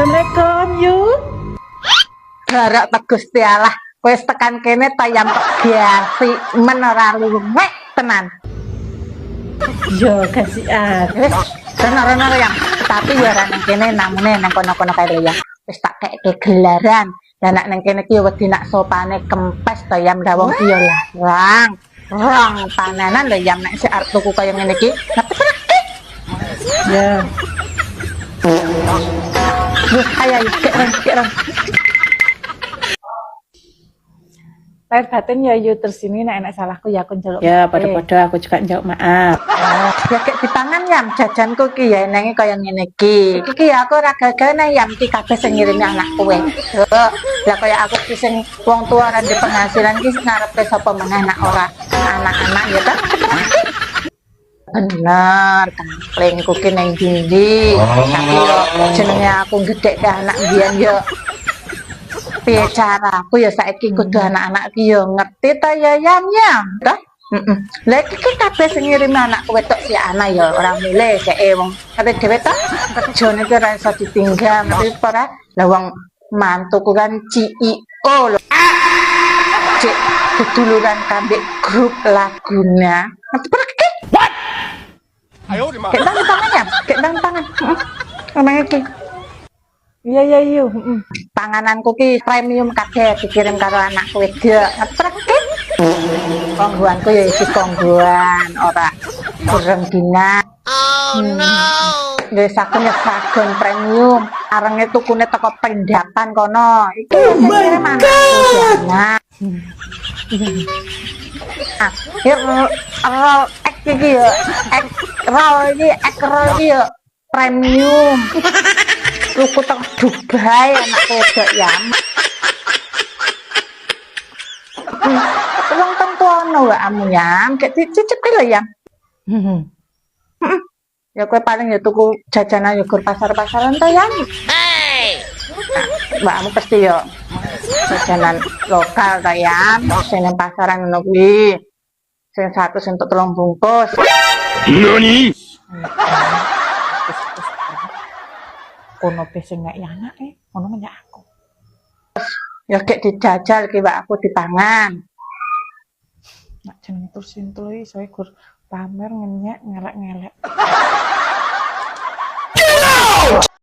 Assalamualaikum yuk. Barak tegus tialah, wis tekan kene tayam biasi menora luwek tenan. Yo kasihan. Tenan yang tapi ya nang kene namune nang kono-kono kae ya. Wis tak keke gelaran. Lah nek nang kene ki wedi nak sopane kempes tayam lawong ki yo larang. Rong panenan lho yam nek sik arep tuku kaya ngene iki. Ya. Ayo kek. Lahir batin ya yuk terus ini nek salahku ya aku njaluk. Ya pada-pada aku juga njawab maaf. Ya kek dipangan yam jajanku ki ya enenge kaya ngene iki. Iki aku ora gagal yam ki kabeh sing ngirimi anak kowe. Lah kaya aku ki sing wong tua ora ndek penghasilan ki ngarepe sapa meneh anak ora anak-anak ya ta. Bener kamplengku ki nang ndi. Tapi yo jenenge aku gedhe ke anak biyen yo piye caraku ya saiki kudu anak-anak ki yo ngerti ta ya yamnya ta. Lah iki kabeh sing ngirim anak kowe tok si anak ya ora milih dheke wong kate dhewe ta kerjane ki ora iso ditinggal tapi ora lah wong mantuku kan CEO lho. Cek keduluran kambek grup Laguna. What? Ayo di mana? Kek tangan. Ngomong iki. Iya ya yuk. Pangananku ki premium kabeh dikirim karo anakku wedok. Ngetrek ki. Konggoanku ya isi konggoan, ora kurang dina. Oh no. Wis aku nyesagon premium. Arenge tukune teko pendapan kono. Iki kirim anakku roll ek iki ya. Roll iki ya premium. Luku teng Dubai anak wedok ya. Wong tentu ono wae ya, gek dicicip lho ya. Ya kowe paling ya tuku jajanan yogur pasar-pasaran to ya. Mbakmu pasti yo jajanan lokal to ya, sing nang pasaran ngono kuwi. Sing 100 untuk 3 bungkus. Nani? Kono sing nek anak ngono menyak aku. Ya gek dijajal ki mbak aku dipangan. Nak jeneng sentul iso gur pamer ngenyek ngelek-ngelek.